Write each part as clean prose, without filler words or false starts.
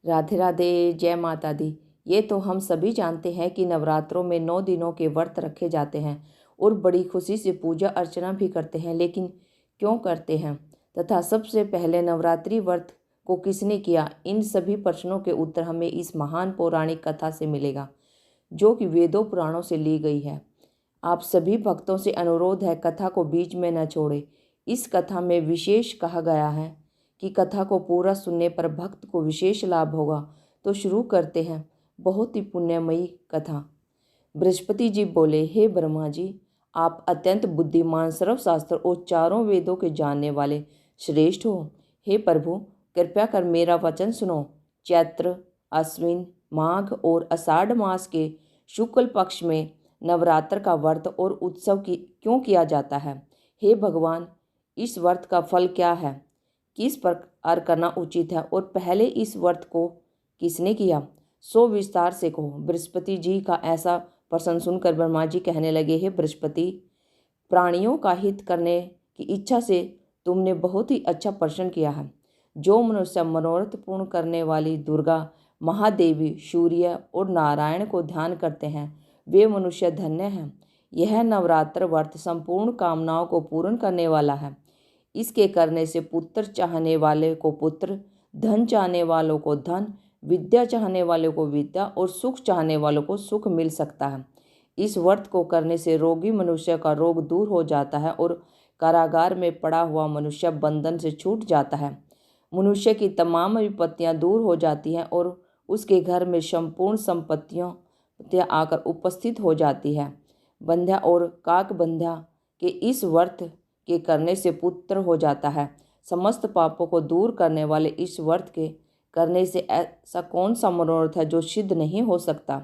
राधे राधे, जय माता दी। ये तो हम सभी जानते हैं कि नवरात्रों में 9 दिनों के व्रत रखे जाते हैं और बड़ी खुशी से पूजा अर्चना भी करते हैं। लेकिन क्यों करते हैं तथा सबसे पहले नवरात्रि व्रत को किसने किया, इन सभी प्रश्नों के उत्तर हमें इस महान पौराणिक कथा से मिलेगा, जो कि वेदों पुराणों से ली गई है। आप सभी भक्तों से अनुरोध है, कथा को बीच में न छोड़े। इस कथा में विशेष कहा गया है कि कथा को पूरा सुनने पर भक्त को विशेष लाभ होगा। तो शुरू करते हैं बहुत ही पुण्यमयी कथा। बृहस्पति जी बोले, हे ब्रह्मा जी, आप अत्यंत बुद्धिमान, सर्वशास्त्र और चारों वेदों के जानने वाले श्रेष्ठ हो। हे प्रभु, कृपया कर मेरा वचन सुनो। चैत्र, अश्विन, माघ और आषाढ़ मास के शुक्ल पक्ष में नवरात्र का व्रत और उत्सव क्यों किया जाता है? हे भगवान, इस व्रत का फल क्या है? किस प्रकार करना उचित है और पहले इस व्रत को किसने किया, सो विस्तार से कहो। बृहस्पति जी का ऐसा प्रश्न सुनकर ब्रह्मा जी कहने लगे, हे बृहस्पति, प्राणियों का हित करने की इच्छा से तुमने बहुत ही अच्छा प्रश्न किया है। जो मनुष्य मनोरथ पूर्ण करने वाली दुर्गा, महादेवी, सूर्य और नारायण को ध्यान करते हैं, वे मनुष्य धन्य हैं। यह नवरात्र व्रत संपूर्ण कामनाओं को पूर्ण करने वाला है। इसके करने से पुत्र चाहने वाले को पुत्र, धन चाहने वालों को धन, विद्या चाहने वालों को विद्या और सुख चाहने वालों को सुख मिल सकता है। इस व्रत को करने से रोगी मनुष्य का रोग दूर हो जाता है और कारागार में पड़ा हुआ मनुष्य बंधन से छूट जाता है। मनुष्य की तमाम विपत्तियां दूर हो जाती हैं और उसके घर में संपूर्ण संपत्तियां आकर उपस्थित हो जाती है। बंध्या और काक बंध्या के इस व्रत के करने से पुत्र हो जाता है। समस्त पापों को दूर करने वाले इस व्रत के करने से ऐसा कौन सा मनोरथ है जो सिद्ध नहीं हो सकता?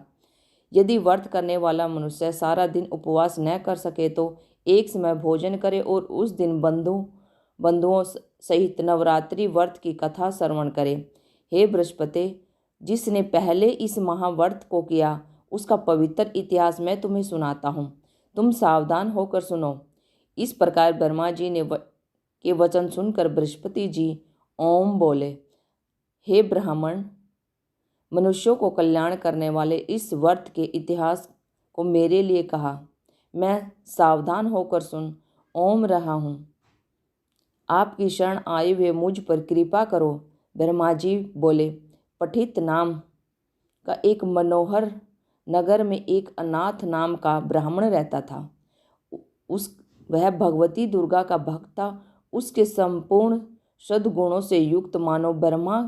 यदि व्रत करने वाला मनुष्य सारा दिन उपवास न कर सके तो एक समय भोजन करे और उस दिन बंधुओं सहित नवरात्रि व्रत की कथा श्रवण करे। हे बृहस्पति, जिसने पहले इस महाव्रत को किया उसका पवित्र इतिहास मैं तुम्हें सुनाता हूँ, तुम सावधान होकर सुनो। इस प्रकार ब्रह्मा जी के वचन सुनकर बृहस्पति जी ओम बोले, हे ब्राह्मण, मनुष्यों को कल्याण करने वाले इस व्रत के इतिहास को मेरे लिए कहा। मैं सावधान होकर सुन ओम रहा हूँ। आपकी शरण आए हुए मुझ पर कृपा करो। ब्रह्मा जी बोले, पठित नाम का एक मनोहर नगर में एक अनाथ नाम का ब्राह्मण रहता था। वह भगवती दुर्गा का भक्त था। उसके संपूर्ण सद्गुणों से युक्त मानो ब्रह्मा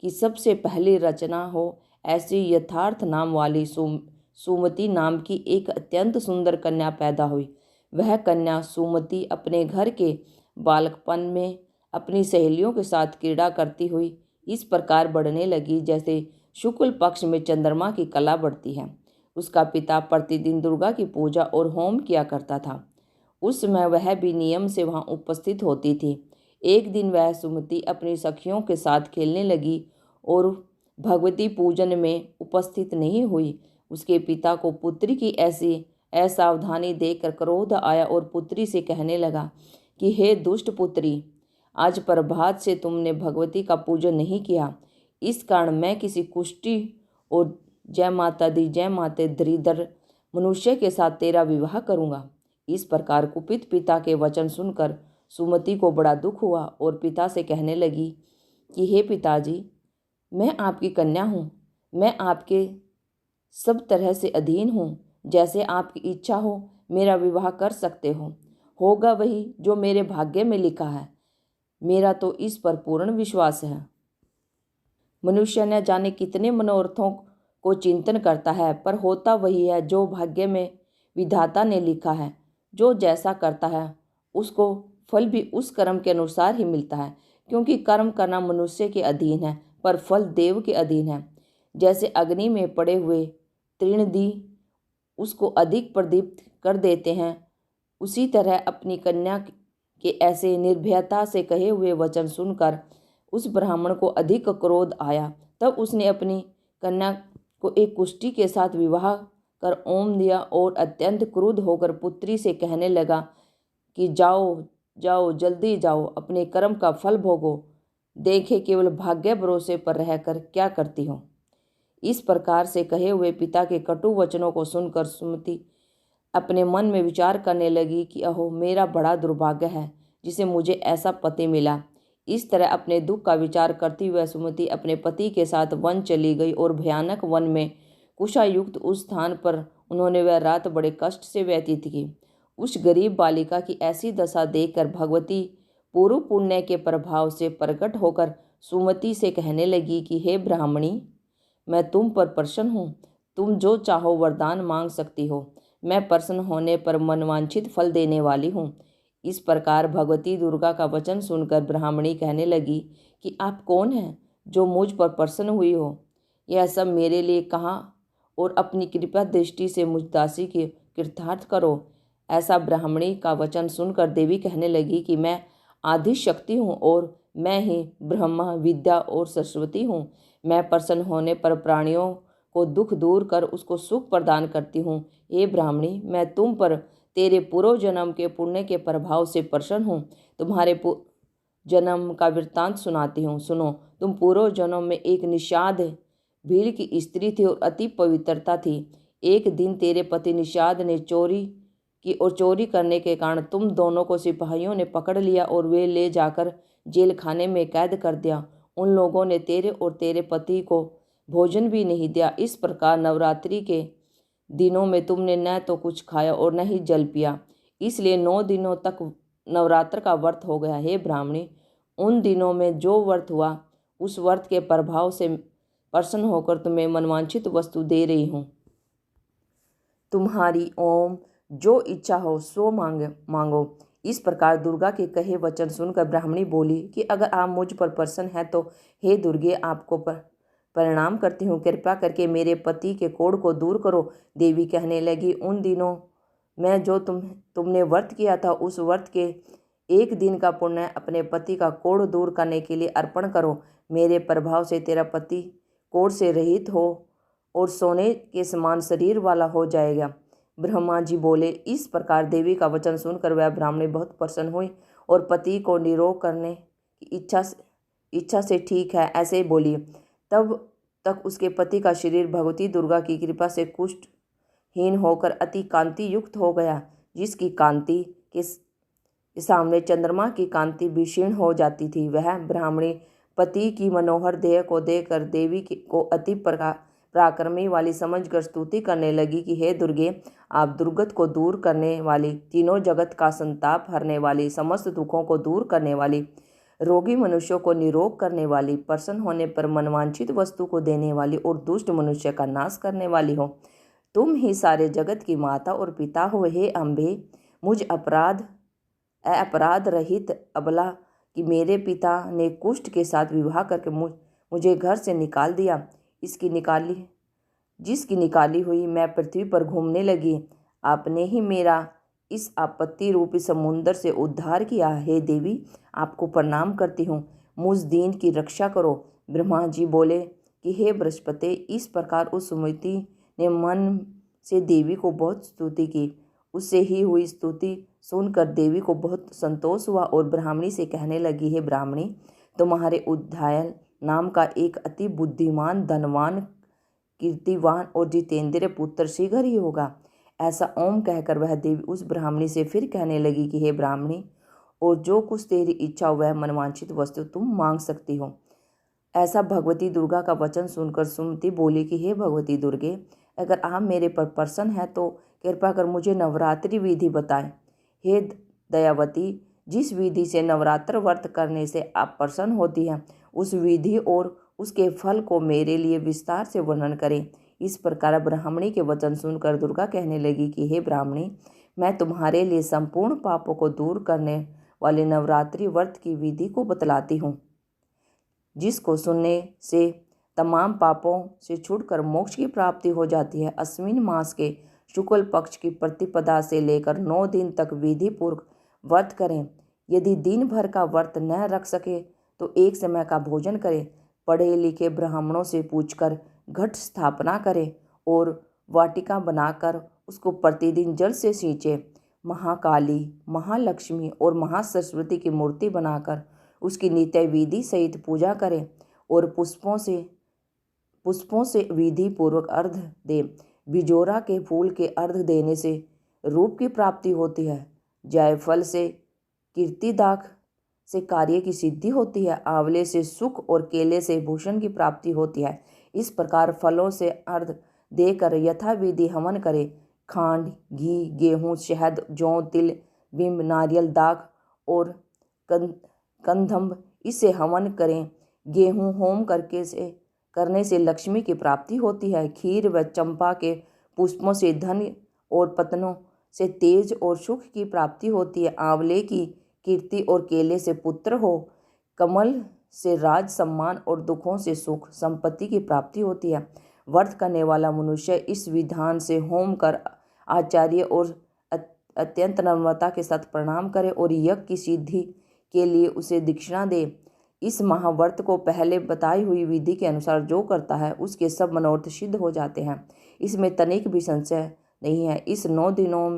की सबसे पहली रचना हो ऐसी यथार्थ नाम वाली सुमति नाम की एक अत्यंत सुंदर कन्या पैदा हुई। वह कन्या सुमति अपने घर के बालकपन में अपनी सहेलियों के साथ क्रीड़ा करती हुई इस प्रकार बढ़ने लगी जैसे शुक्ल पक्ष में चंद्रमा की कला बढ़ती है। उसका पिता प्रतिदिन दुर्गा की पूजा और होम किया करता था। उस समय वह भी नियम से वहां उपस्थित होती थी। एक दिन वह सुमति अपनी सखियों के साथ खेलने लगी और भगवती पूजन में उपस्थित नहीं हुई। उसके पिता को पुत्री की ऐसी असावधानी देखकर क्रोध आया और पुत्री से कहने लगा कि हे दुष्ट पुत्री, आज प्रभात से तुमने भगवती का पूजन नहीं किया। इस कारण मैं किसी कुष्ठी और जय माता दी जय माते दरिद्र मनुष्य के साथ तेरा विवाह करूंगा। इस प्रकार कुपित पिता के वचन सुनकर सुमति को बड़ा दुख हुआ और पिता से कहने लगी कि हे पिताजी, मैं आपकी कन्या हूँ, मैं आपके सब तरह से अधीन हूँ। जैसे आपकी इच्छा हो मेरा विवाह कर सकते हो। होगा वही जो मेरे भाग्य में लिखा है। मेरा तो इस पर पूर्ण विश्वास है। मनुष्य न जाने कितने मनोरथों को चिंतन करता है, पर होता वही है जो भाग्य में विधाता ने लिखा है। जो जैसा करता है उसको फल भी उस कर्म के अनुसार ही मिलता है, क्योंकि कर्म करना मनुष्य के अधीन है पर फल देव के अधीन है। जैसे अग्नि में पड़े हुए तृणदी उसको अधिक प्रदीप्त कर देते हैं, उसी तरह अपनी कन्या के ऐसे निर्भयता से कहे हुए वचन सुनकर उस ब्राह्मण को अधिक क्रोध आया। तब उसने अपनी कन्या को एक कुष्ठी के साथ विवाह कर ओम दिया और अत्यंत क्रुद्ध होकर पुत्री से कहने लगा कि जाओ जाओ, जल्दी जाओ, अपने कर्म का फल भोगो। देखे केवल भाग्य भरोसे पर रहकर क्या करती हो। इस प्रकार से कहे हुए पिता के कटु वचनों को सुनकर सुमति अपने मन में विचार करने लगी कि अहो, मेरा बड़ा दुर्भाग्य है जिसे मुझे ऐसा पति मिला। इस तरह अपने दुख का विचार करती हुए सुमति अपने पति के साथ वन चली गई और भयानक वन में कुशायुक्त उस स्थान पर उन्होंने वह रात बड़े कष्ट से व्यतीत की। उस गरीब बालिका की ऐसी दशा देखकर भगवती पूर्व पुण्य के प्रभाव से प्रकट होकर सुमति से कहने लगी कि हे ब्राह्मणी, मैं तुम पर प्रसन्न हूँ। तुम जो चाहो वरदान मांग सकती हो। मैं प्रसन्न होने पर मनवांछित फल देने वाली हूँ। इस प्रकार भगवती दुर्गा का वचन सुनकर ब्राह्मणी कहने लगी कि आप कौन हैं जो मुझ पर प्रसन्न हुई हो। यह सब मेरे लिए कहाँ और अपनी कृपा दृष्टि से मुझ दासी की कृतार्थ करो। ऐसा ब्राह्मणी का वचन सुनकर देवी कहने लगी कि मैं आदि शक्ति हूँ और मैं ही ब्रह्मा विद्या और सरस्वती हूँ। मैं प्रसन्न होने पर प्राणियों को दुख दूर कर उसको सुख प्रदान करती हूँ। हे ब्राह्मणी, मैं तुम पर तेरे पूर्व जन्म के पुण्य के प्रभाव से प्रसन्न हूँ। तुम्हारे जन्म का वृत्तांत सुनाती हूँ, सुनो। तुम पूर्व जन्म में एक निषाद भील की स्त्री थी और अति पवित्रता थी। एक दिन तेरे पति निषाद ने चोरी की और चोरी करने के कारण तुम दोनों को सिपाहियों ने पकड़ लिया और वे ले जाकर जेल खाने में कैद कर दिया। उन लोगों ने तेरे और तेरे पति को भोजन भी नहीं दिया। इस प्रकार नवरात्रि के दिनों में तुमने न तो कुछ खाया और न ही जल पिया, इसलिए 9 दिनों तक नवरात्र का व्रत हो गया। हे ब्राह्मणी, उन दिनों में जो व्रत हुआ उस व्रत के प्रभाव से प्रसन्न होकर तुम्हें मनवांछित वस्तु दे रही हूँ। तुम्हारी ओम जो इच्छा हो सो मांगो। इस प्रकार दुर्गा के कहे वचन सुनकर ब्राह्मणी बोली कि अगर आप मुझ पर प्रसन्न हैं तो हे दुर्गे, आपको प्रणाम करती हूँ। कृपा करके मेरे पति के कोढ़ को दूर करो। देवी कहने लगी, उन दिनों में जो तुमने व्रत किया था उस व्रत के एक दिन का पुण्य अपने पति का कोढ़ दूर करने के लिए अर्पण करो। मेरे प्रभाव से तेरा पति कोढ़ से रहित हो और सोने के समान शरीर वाला हो जाएगा। ब्रह्मा जी बोले। इस प्रकार देवी का वचन सुनकर वह ब्राह्मणी बहुत प्रसन्न हुई और पति को निरोग करने की इच्छा से ठीक है ऐसे बोली। तब तक उसके पति का शरीर भगवती दुर्गा की कृपा से कुष्ठहीन होकर अति कांति युक्त हो गया, जिसकी कांति के सामने चंद्रमा की कांति भी क्षीण हो जाती थी। वह ब्राह्मणी पति की मनोहर देह को देखकर देवी को अति पराक्रमी वाली समझकर स्तुति करने लगी कि हे दुर्गे, आप दुर्गत को दूर करने वाली, तीनों जगत का संताप हरने वाली, समस्त दुखों को दूर करने वाली, रोगी मनुष्यों को निरोग करने वाली, प्रसन्न होने पर मनवांछित वस्तु को देने वाली और दुष्ट मनुष्य का नाश करने वाली हो। तुम ही सारे जगत की माता और पिता हो। हे अम्बे, मुझ अपराध रहित अबला कि मेरे पिता ने कुष्ठ के साथ विवाह करके मुझे घर से निकाल दिया, जिसकी निकाली हुई मैं पृथ्वी पर घूमने लगी। आपने ही मेरा इस आपत्ति रूपी समुद्र से उद्धार किया। हे देवी, आपको प्रणाम करती हूँ, मुझ दीन की रक्षा करो। ब्रह्मा जी बोले कि हे बृहस्पति, इस प्रकार उस सुमति ने मन से देवी को बहुत स्तुति की। उससे ही हुई स्तुति सुनकर देवी को बहुत संतोष हुआ और ब्राह्मणी से कहने लगी, हे ब्राह्मणी, तुम्हारे उद्धायल नाम का एक अति बुद्धिमान, धनवान, कीर्तिवान और जितेंद्रिय पुत्र शीघ्र ही होगा। ऐसा ओम कहकर वह देवी उस ब्राह्मणी से फिर कहने लगी कि हे ब्राह्मणी, और जो कुछ तेरी इच्छा हो वह मनवांछित वस्तु तुम मांग सकती हो। ऐसा भगवती दुर्गा का वचन सुनकर सुमति बोली कि हे भगवती दुर्गे, अगर आप मेरे पर प्रसन्न हैं तो कृपा कर मुझे नवरात्रि विधि बताएं। हे दयावती, जिस विधि से नवरात्र व्रत करने से आप प्रसन्न होती हैं उस विधि और उसके फल को मेरे लिए विस्तार से वर्णन करें। इस प्रकार ब्राह्मणी के वचन सुनकर दुर्गा कहने लगी कि हे ब्राह्मणी, मैं तुम्हारे लिए संपूर्ण पापों को दूर करने वाले नवरात्रि व्रत की विधि को बतलाती हूँ, जिसको सुनने से तमाम पापों से छूटकर मोक्ष की प्राप्ति हो जाती है। अश्विन मास के शुक्ल पक्ष की प्रतिपदा से लेकर 9 दिन तक विधि पूर्वक व्रत करें। यदि दिन भर का व्रत न रख सके तो एक समय का भोजन करें। पढ़े लिखे ब्राह्मणों से पूछकर घट स्थापना करें और वाटिका बनाकर उसको प्रतिदिन जल से सींचे। महाकाली, महालक्ष्मी और महासरस्वती की मूर्ति बनाकर उसकी नित्य विधि सहित पूजा करें और पुष्पों से विधि पूर्वक अर्घ दे। बिजोरा के फूल के अर्घ देने से रूप की प्राप्ति होती है। जायफल से कीर्तिदाख से कार्य की सिद्धि होती है। आंवले से सुख और केले से भूषण की प्राप्ति होती है। इस प्रकार फलों से अर्घ देकर यथाविधि हवन करें। खांड, घी, गेहूँ, शहद, जौ, तिल, बिंब, नारियल, दाख और कंदम्ब इससे हवन करें। गेहूँ होम करने से लक्ष्मी की प्राप्ति होती है। खीर व चंपा के पुष्पों से धन और पत्तों से तेज और सुख की प्राप्ति होती है। आंवले की कीर्ति और केले से पुत्र हो। कमल से राज, सम्मान और दुखों से सुख, संपत्ति की प्राप्ति होती है। व्रत करने वाला मनुष्य इस विधान से होम कर आचार्य और अत्यंत नम्रता के साथ प्रणाम करे और यज्ञ की सिद्धि के लिए उसे दक्षिणा दे। इस महाव्रत को पहले बताई हुई विधि के अनुसार जो करता है उसके सब मनोरथ सिद्ध हो जाते हैं। इसमें तनिक भी संशय नहीं है। इस 9 दिनों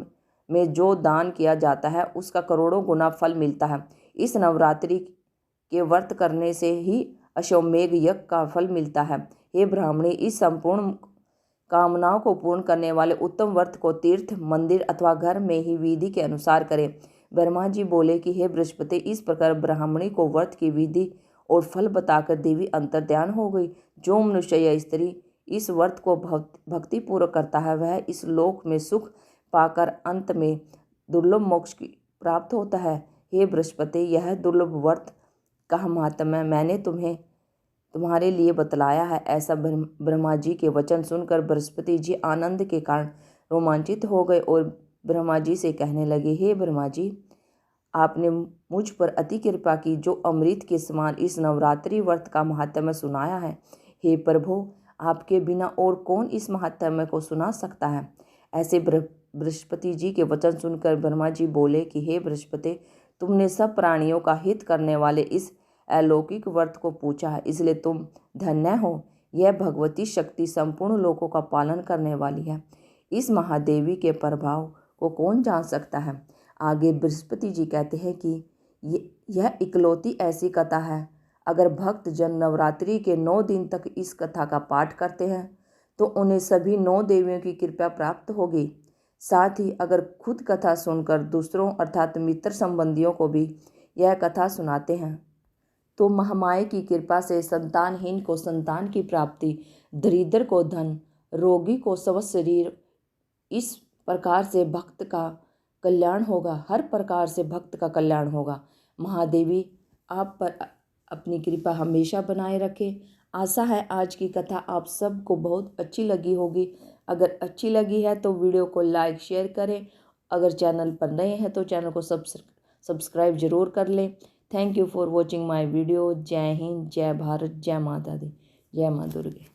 में जो दान किया जाता है उसका करोड़ों गुना फल मिलता है। इस नवरात्रि के व्रत करने से ही अश्वमेघ यज्ञ का फल मिलता है। हे ब्राह्मणी, इस संपूर्ण कामनाओं को पूर्ण करने वाले उत्तम व्रत को तीर्थ, मंदिर अथवा घर में ही विधि के अनुसार करें। ब्रह्मा जी बोले कि हे बृहस्पति, इस प्रकार ब्राह्मणी को व्रत की विधि और फल बताकर देवी अंतर्ध्यान हो गई। जो मनुष्य या स्त्री इस व्रत को भक्तिपूर्वक करता है वह इस लोक में सुख पाकर अंत में दुर्लभ मोक्ष की प्राप्त होता है। हे बृहस्पति, यह दुर्लभ व्रत का महात्म्य मैंने तुम्हारे लिए बतलाया है। ऐसा ब्रह्मा जी के वचन सुनकर बृहस्पति जी आनंद के कारण रोमांचित हो गए और ब्रह्मा जी से कहने लगे, हे ब्रह्मा जी, आपने मुझ पर अति कृपा की जो अमृत के समान इस नवरात्रि व्रत का महात्म्य सुनाया है। हे प्रभु, आपके बिना और कौन इस महात्म्य को सुना सकता है। ऐसे बृहस्पति जी के वचन सुनकर ब्रह्मा जी बोले कि हे बृहस्पति, तुमने सब प्राणियों का हित करने वाले इस अलौकिक व्रत को पूछा है, इसलिए तुम धन्य हो। यह भगवती शक्ति संपूर्ण लोकों का पालन करने वाली है। इस महादेवी के प्रभाव को कौन जान सकता है। आगे बृहस्पति जी कहते हैं कि यह इकलौती ऐसी कथा है, अगर भक्त जन नवरात्रि के 9 दिन तक इस कथा का पाठ करते हैं तो उन्हें सभी 9 देवियों की कृपा प्राप्त होगी। साथ ही अगर खुद कथा सुनकर दूसरों अर्थात मित्र संबंधियों को भी यह कथा सुनाते हैं तो महामाया की कृपा से संतानहीन को संतान की प्राप्ति, दरिद्र को धन, रोगी को स्वस्थ शरीर, इस प्रकार से भक्त का कल्याण होगा। हर प्रकार से भक्त का कल्याण होगा। महादेवी आप पर अपनी कृपा हमेशा बनाए रखे। आशा है आज की कथा आप सबको बहुत अच्छी लगी होगी। अगर अच्छी लगी है तो वीडियो को लाइक शेयर करें। अगर चैनल पर नए हैं तो चैनल को सब्सक्राइब जरूर कर लें। Thank you for watching my video. जय हिंद, जय भारत, जय माता दी, जय माँ दुर्गे।